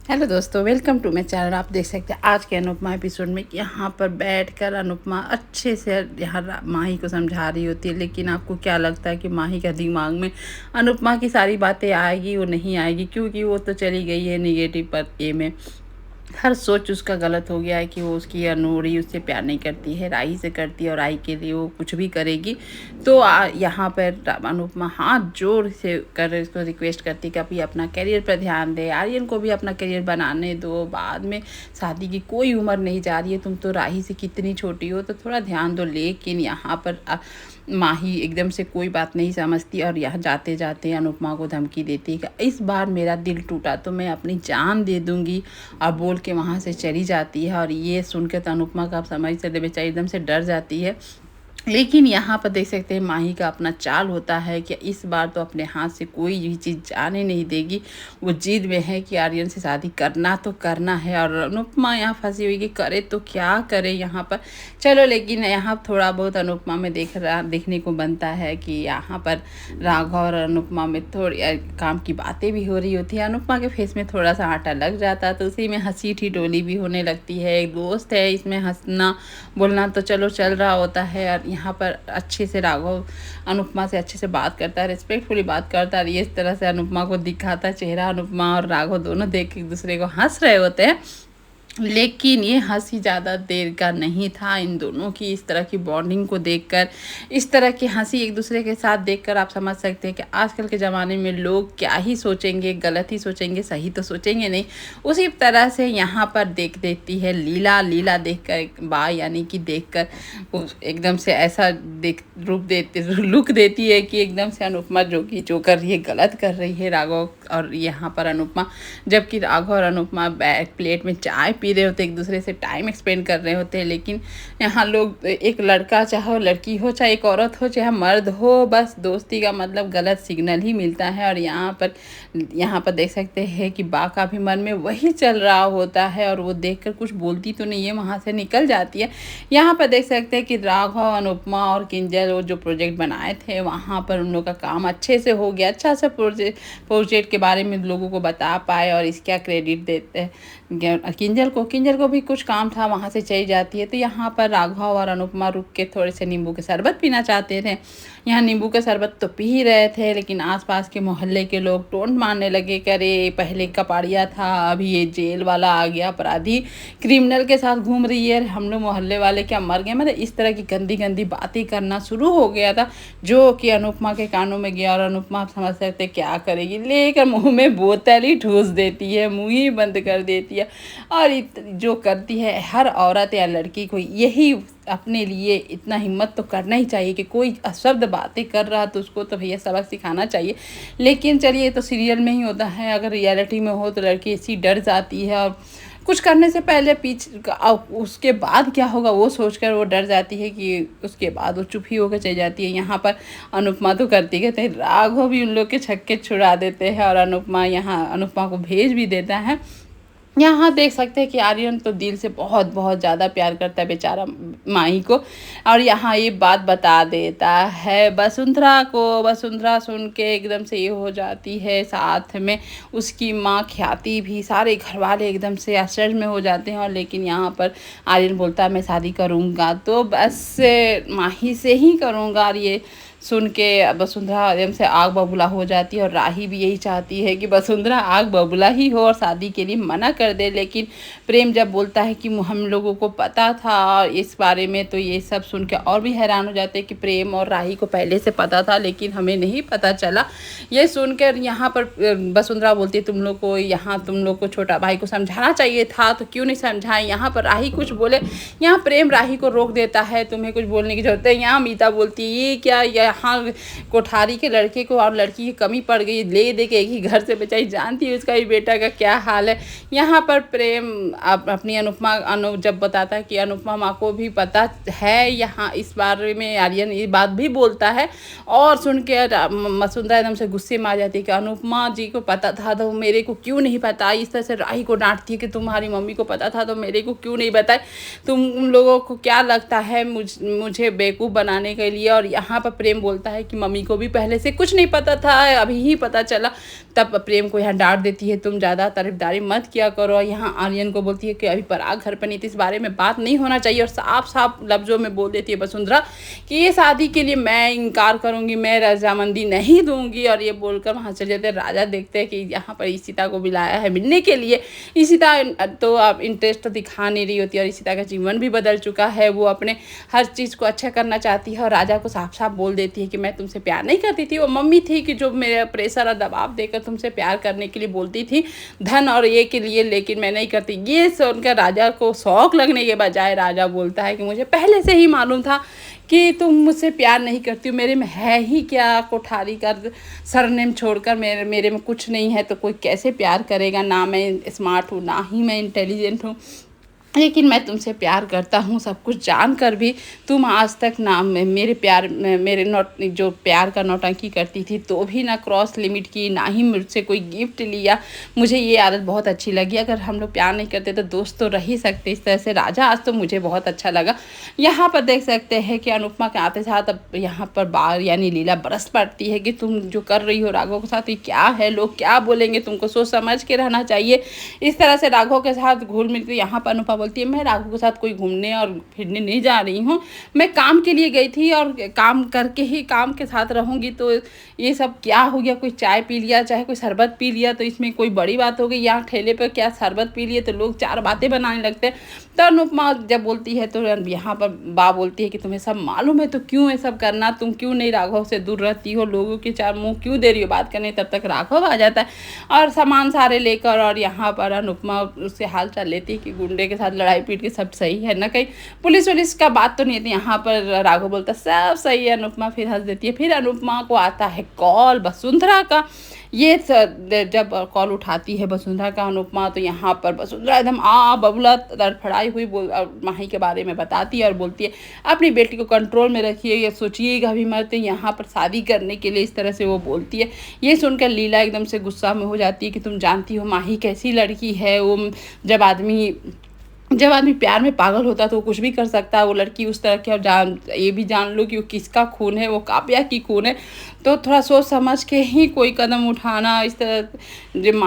Hello दोस्तों, welcome to my channel. आप देख सकते हैं आज के अनुपमा एपिसोड में कि यहाँ पर बैठकर अनुपमा अच्छे से यहाँ माही को समझा रही होती है। लेकिन आपको क्या लगता है कि माही का दिमाग में अनुपमा की सारी बातें आएगी? वो नहीं आएगी, क्योंकि वो तो चली गई है निगेटिव पर ए में। हर सोच उसका गलत हो गया है कि वो उसकी अनूरी उससे प्यार नहीं करती है, राही से करती है और राही के लिए वो कुछ भी करेगी। तो यहाँ पर अनुपमा हाथ जोड़ से कर इसको रिक्वेस्ट करती है कि अभी अपना करियर पर ध्यान दे, आर्यन को भी अपना करियर बनाने दो, बाद में शादी की कोई उम्र नहीं जा रही है, तुम तो राही से कितनी छोटी हो, तो थोड़ा ध्यान दो। लेकिन यहाँ पर माही एकदम से कोई बात नहीं समझती और यहाँ जाते जाते अनुपमा को धमकी देती है कि इस बार मेरा दिल टूटा तो मैं अपनी जान दे दूँगी, और बोल के वहाँ से चली जाती है। और ये सुनकर तो अनुपमा का आप समझ सकते बेचारी एकदम से डर जाती है। लेकिन यहाँ पर देख सकते हैं माही का अपना चाल होता है कि इस बार तो अपने हाथ से कोई भी चीज़ जाने नहीं देगी। वो जिद में है कि आर्यन से शादी करना तो करना है, और अनुपमा यहाँ फंसी हुई कि करे तो क्या करे यहाँ पर। चलो, लेकिन यहाँ थोड़ा बहुत अनुपमा में देखने को बनता है कि यहाँ पर राघव और अनुपमा में थोड़ी काम की बातें भी हो रही होती है। अनुपमा के फेस में थोड़ा सा आटा लग जाता है, तो उसी में हंसी ठिठोली भी होने लगती है। एक दोस्त है, इसमें हंसना बोलना तो चलो चल रहा होता है। और यहाँ पर अच्छे से राघव अनुपमा से अच्छे से बात करता है, रिस्पेक्टफुली बात करता है। ये इस तरह से अनुपमा को दिखाता है चेहरा। अनुपमा और राघव दोनों देख के एक दूसरे को हंस रहे होते हैं। लेकिन ये हंसी ज़्यादा देर का नहीं था। इन दोनों की इस तरह की बॉन्डिंग को देखकर, इस तरह की हंसी एक दूसरे के साथ देखकर आप समझ सकते हैं कि आजकल के ज़माने में लोग क्या ही सोचेंगे, गलत ही सोचेंगे, सही तो सोचेंगे नहीं। उसी तरह से यहाँ पर देख देती है लीला देखकर यानी कि देखकर वो एकदम से ऐसा लुक देती है कि एकदम से अनुपमा जो कर रही है गलत कर रही है राघव और यहाँ पर अनुपमा। जबकि राघव और अनुपमा बैक प्लेट में चाय पी रहे होते, एक दूसरे से टाइम एक्सपेंड कर रहे होते हैं। लेकिन यहाँ लोग, एक लड़का चाहे लड़की हो, चाहे एक औरत हो, चाहे मर्द हो, बस दोस्ती का मतलब गलत सिग्नल ही मिलता है। और यहाँ पर देख सकते हैं कि बा का भी मन में वही चल रहा होता है, और वो देखकर कुछ बोलती तो नहीं है, वहाँ से निकल जाती है। यहाँ पर देख सकते हैं कि राघव, अनुपमा और किंजल वो जो प्रोजेक्ट बनाए थे वहाँ पर उन लोग का काम अच्छे से हो गया। अच्छा सा प्रोजेक्ट के बारे में लोगों को बता पाए, और इसका क्रेडिट देते हैं किंजल को भी कुछ काम था, वहाँ से चली जाती है। तो यहाँ पर राघव और अनुपमा रुक के थोड़े से नींबू के शरबत पीना चाहते थे। यहाँ नींबू का शरबत तो पी ही रहे थे, लेकिन आसपास के मोहल्ले के लोग टोंट मारने लगे कि अरे पहले कपाड़िया था, अभी ये जेल वाला आ गया, अपराधी क्रिमिनल के साथ घूम रही है, हम लोग मोहल्ले वाले क्या मर गए। मतलब इस तरह की गंदी गंदी बातें करना शुरू हो गया था, जो कि अनुपमा के कानों में गया। और अनुपमा आप समझ सकते क्या करेगी, लेकर मुँह में बोतल ही ठूस देती है, मुँह ही बंद कर देती है। और जो करती है हर औरत या लड़की को यही अपने लिए इतना हिम्मत तो करना ही चाहिए कि कोई अशब्द बातें कर रहा तो उसको तो भैया सबक सिखाना चाहिए। लेकिन चलिए, ये तो सीरियल में ही होता है, अगर रियलिटी में हो तो लड़की ऐसी डर जाती है, और कुछ करने से पहले उसके बाद क्या होगा वो सोचकर वो डर जाती है कि उसके बाद वो चुप ही होकर चली जाती है। यहाँ पर अनुपमा तो करती कहते हैं, राघव भी उन लोग के छक्के छुड़ा देते हैं, और अनुपमा को भेज भी देता है। यहाँ देख सकते हैं कि आर्यन तो दिल से बहुत बहुत ज़्यादा प्यार करता है बेचारा माही को, और यहाँ ये बात बता देता है वसुंधरा को। वसुंधरा सुन के एकदम से ये हो जाती है, साथ में उसकी माँ ख्याति भी, सारे घर वाले एकदम से आश्चर्य में हो जाते हैं। और लेकिन यहाँ पर आर्यन बोलता है मैं शादी करूँगा तो बस माही से ही करूँगा। और ये सुन के वसुंधरा एकदम से आग बबूला हो जाती है, और राही भी यही चाहती है कि वसुंधरा आग बबूला ही हो और शादी के लिए मना कर दे। लेकिन प्रेम जब बोलता है कि हम लोगों को पता था इस बारे में, तो ये सब सुन के और भी हैरान हो जाते हैं कि प्रेम और राही को पहले से पता था लेकिन हमें नहीं पता चला। ये सुनकर यहाँ पर वसुंधरा बोलती है तुम लोग को छोटा भाई को समझाना चाहिए था, तो क्यों नहीं समझाए। यहाँ पर राही कुछ बोले, यहाँ प्रेम राही को रोक देता है, तुम्हें कुछ बोलने की जरूरत है। यहाँ मीता बोलती है ये क्या, यहाँ कोठारी के लड़के को और लड़की की कमी पड़ गई, ले दे के एक ही घर से, बेचारी जानती है उसका भी बेटा का क्या हाल है। यहाँ पर प्रेम अपनी अनुपमा जब बताता है कि अनुपमा माँ को भी पता है यहाँ इस बारे में, आर्यन ये बात भी बोलता है। और सुन के वसुंधरा एकदम से गुस्से में आ जाती है कि अनुपमा जी को पता था तो मेरे को क्यों नहीं पता। इस तरह से राही को डांटती है कि तुम्हारी मम्मी को पता था तो मेरे को क्यों नहीं बताए, तुम उन लोगों को क्या लगता है मुझे बेवकूफ़ बनाने के लिए। और यहाँ पर प्रेम प्रेम बोलता है कि मम्मी को भी पहले से कुछ नहीं पता था, अभी ही पता चला। तब प्रेम को यहाँ डांट देती है, तुम ज़्यादा तारीफदारी मत किया करो। यहाँ आर्यन को बोलती है कि अभी पराग घर पर नहीं थी, इस बारे में बात नहीं होना चाहिए, और साफ साफ लफ्ज़ों में बोल देती है वसुंधरा कि ये शादी के लिए मैं इनकार करूँगी, मैं रजामंदी नहीं दूंगी। और ये बोलकर वहाँ चले जाते हैं। राजा देखते हैं कि यहाँ पर ईशिता को बुलाया है मिलने के लिए। ईशिता तो अब इंटरेस्ट तो दिखा नहीं रही होती, और ईशिता का जीवन भी बदल चुका है, वो अपने हर चीज़ को अच्छा करना चाहती है, और राजा को साफ साफ बोल देती है कि मैं तुमसे प्यार नहीं करती थी, वो मम्मी थी कि जो मेरे प्रेशर और दबाव देकर तुमसे प्यार करने के लिए बोलती थी, धन और ये के लिए, लेकिन मैं नहीं करती। ये सुनकर राजा को शौक लगने के बजाय राजा बोलता है कि मुझे पहले से ही मालूम था कि तुम मुझसे प्यार नहीं करती हो, मेरे में है ही क्या, कोठारी का सरनेम छोड़कर मेरे में कुछ नहीं है, तो कोई कैसे प्यार करेगा। ना मैं स्मार्ट हूँ, ना ही मैं इंटेलिजेंट हूँ, लेकिन मैं तुमसे प्यार करता हूँ। सब कुछ जानकर भी तुम आज तक ना मेरे जो प्यार का नौटंकी करती थी, तो भी ना क्रॉस लिमिट की, ना ही मुझसे कोई गिफ्ट लिया। मुझे ये आदत बहुत अच्छी लगी। अगर हम लोग प्यार नहीं करते तो दोस्त तो रह ही सकते। इस तरह से राजा, आज तो मुझे बहुत अच्छा लगा। यहाँ पर देख सकते हैं कि अनुपमा के आते साथ अब यहाँ पर बार यानी लीला बरस पड़ती है कि तुम जो कर रही हो राघव के साथ, ये क्या है, लोग क्या बोलेंगे, तुमको सोच समझ के रहना चाहिए। इस तरह से राघव के साथ घुल मिल के यहाँ पर अनुपमा बोलती है, मैं राघव के साथ कोई घूमने और फिरने नहीं जा रही हूँ, मैं काम के लिए गई थी, और काम करके ही काम के साथ रहूँगी। तो ये सब क्या हो गया, कोई चाय पी लिया, चाहे कोई शरबत पी लिया, तो इसमें कोई बड़ी बात हो गई। यहाँ ठेले पर क्या शरबत पी लिए तो लोग चार बातें बनाने लगते हैं। तो अनुपमा जब बोलती है तो यहाँ पर बा बोलती है कि तुम्हें सब मालूम है तो क्यों ये सब करना, तुम क्यों नहीं राघव से दूर रहती हो, लोगों के चार मुँह क्यों दे रही हो बात करने। तब तक राघव आ जाता है और सामान सारे लेकर, और यहाँ पर अनुपमा उससे हाल चाल लेती है कि गुंडे के साथ लड़ाई पीट के सब सही है ना, कहीं पुलिस वुलिस का बात तो नहीं थी। यहाँ पर राघव बोलता सब सही है, अनुपमा फिर हंस देती है। फिर अनुपमा को आता है कॉल वसुंधरा का। ये जब कॉल उठाती है वसुंधरा का अनुपमा, तो यहाँ पर वसुंधरा एकदम बबुला तड़फड़ाई हुई माही के बारे में बताती है, और बोलती है अपनी बेटी को कंट्रोल में रखिए, ये सोचिएगा भी मत यहाँ पर शादी करने के लिए। इस तरह से वो बोलती है। ये सुनकर लीला एकदम से गुस्सा में हो जाती है कि तुम जानती हो माही कैसी लड़की है, वो जब आदमी प्यार में पागल होता है तो वो कुछ भी कर सकता है। वो लड़की उस तरह की, और ये भी जान लो कि वो किसका खून है, वो काव्या की खून है। तो थोड़ा सोच समझ के ही कोई कदम उठाना। इस तरह जो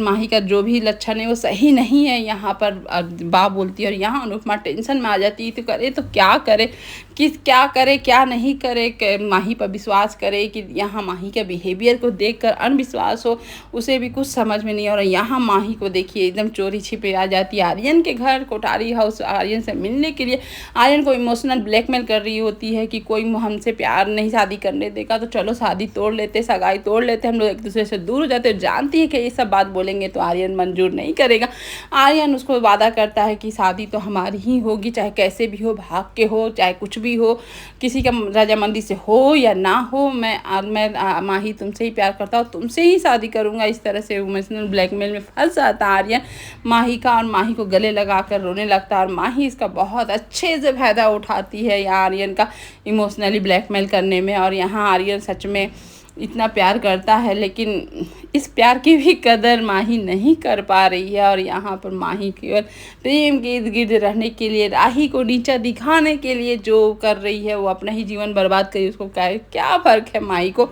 माही का जो भी लक्षण है वो सही नहीं है। यहाँ पर बा बोलती है, और यहाँ अनुपमा टेंशन में आ जाती है, तो करे तो क्या करे, क्या करे क्या नहीं करे, माही पर विश्वास करे कि यहाँ माही के बिहेवियर को देखकर अनविश्वास हो, उसे भी कुछ समझ में नहीं। और यहाँ माही को देखिए एकदम चोरी छिपे आ जाती है आर्यन के घर, कोठारी हाउस, आर्यन से मिलने के लिए। आर्यन को इमोशनल ब्लैकमेल कर रही होती है कि कोई हमसे प्यार नहीं शादी करने देगा, तो चलो शादी तोड़ लेते, सगाई तोड़ लेते, हम लोग एक दूसरे से दूर हो जाते। जानती है कि ये सब बात बोलेंगे तो आर्यन मंजूर नहीं करेगा। आर्यन उसको वादा करता है कि शादी तो हमारी ही होगी, चाहे कैसे भी हो, भाग के हो, चाहे कुछ भी हो, किसी का रजामंदी से हो या ना हो, मैं माही तुमसे ही प्यार करता हूँ, तुमसे ही शादी करूँगा। इस तरह से इमोशनल ब्लैकमेल में फंस जाता आर्यन माही का, और माही को गले लगाकर रोने लगता है। और माही इसका बहुत अच्छे से फायदा उठाती है यहाँ आर्यन का इमोशनली ब्लैकमेल करने में। और यहाँ आर्यन सच में इतना प्यार करता है, लेकिन इस प्यार की भी कदर माही नहीं कर पा रही है। और यहाँ पर माही केवल प्रेम के इर्द गिर्द रहने के लिए, राही को नीचा दिखाने के लिए जो कर रही है, वो अपना ही जीवन बर्बाद करी। उसको क्या फ़र्क है माही को।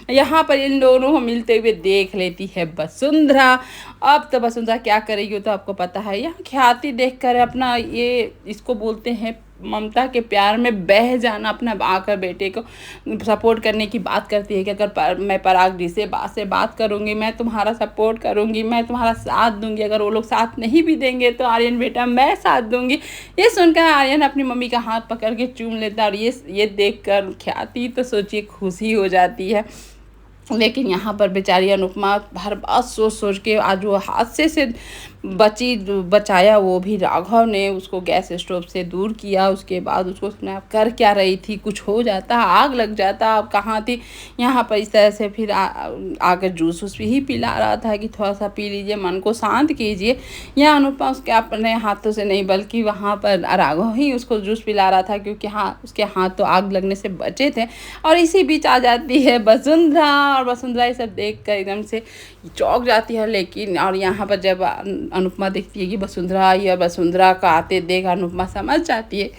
यहाँ पर इन दोनों को मिलते हुए देख लेती है वसुंधरा। अब तो वसुंधरा क्या करेगी वो तो आपको पता है। यहाँ ख्याति देखकर अपना ये इसको बोलते हैं ममता के प्यार में बह जाना, अपना आकर बेटे को सपोर्ट करने की बात करती है कि अगर मैं पराग जी से बात करूँगी, मैं तुम्हारा सपोर्ट करूँगी, मैं तुम्हारा साथ दूंगी, अगर वो लोग साथ नहीं भी देंगे तो आर्यन बेटा मैं साथ दूंगी। ये सुनकर आर्यन अपनी मम्मी का हाथ पकड़ के चूम लेता है, और ये देख कर ख्याति तो सोचिए खुशी हो जाती है। लेकिन यहाँ पर बेचारी अनुपमा हर बात सोच सोच के आज वो हादसे से बचाया, वो भी राघव ने उसको गैस स्टोव से दूर किया। उसके बाद उसको स्नैप कर क्या रही थी, कुछ हो जाता, आग लग जाता, अब कहाँ थी। यहाँ पर इस तरह से फिर आकर जूस भी ही पिला रहा था कि थोड़ा सा पी लीजिए, मन को शांत कीजिए। यहाँ अनुपमा उसके अपने हाथों से नहीं बल्कि वहाँ पर राघव ही उसको जूस पिला रहा था, क्योंकि हाँ उसके हाथ तो आग लगने से बचे थे। और इसी बीच आ जाती है वसुंधरा, और वसुंधरा ये सब देख कर एकदम से चौंक जाती है। लेकिन और यहाँ पर जब अनुपमा देखती है कि वसुंधरा आई, और वसुंधरा का आते देख अनुपमा समझ जाती है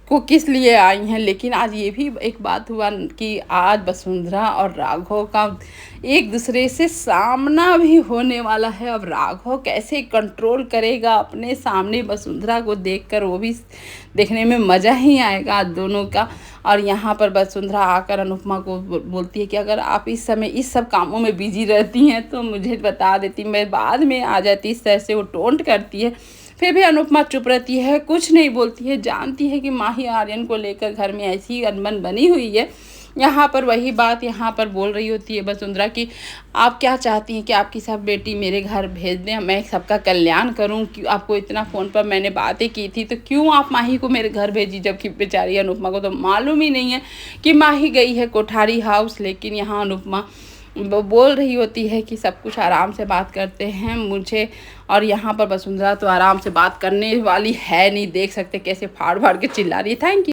को किस लिए आई हैं। लेकिन आज ये भी एक बात हुआ कि आज वसुंधरा और राघव का एक दूसरे से सामना भी होने वाला है। अब राघव कैसे कंट्रोल करेगा अपने सामने वसुंधरा को देखकर, वो भी देखने में मज़ा ही आएगा दोनों का। और यहाँ पर वसुंधरा आकर अनुपमा को बोलती है कि अगर आप इस समय इस सब कामों में बिजी रहती हैं तो मुझे बता देती, मैं बाद में आ जाती। इस तरह से वो टोंट करती है। फिर भी अनुपमा चुप रहती है, कुछ नहीं बोलती है। जानती है कि माही आर्यन को लेकर घर में ऐसी अनबन बनी हुई है। यहाँ पर वही बात यहाँ पर बोल रही होती है वसुंधरा कि आप क्या चाहती हैं कि आपकी सब बेटी मेरे घर भेज दें, मैं सबका कल्याण करूं। कि आपको इतना फ़ोन पर मैंने बातें की थी तो क्यों आप माही को मेरे घर भेजी, जबकि बेचारी अनुपमा को तो मालूम ही नहीं है कि माही गई है कोठारी हाउस। लेकिन यहाँ अनुपमा वो बोल रही होती है कि सब कुछ आराम से बात करते हैं मुझे। और यहाँ पर वसुंधरा तो आराम से बात करने वाली है नहीं, देख सकते कैसे फाड़ फाड़ के चिल्ला रही है। Thank you.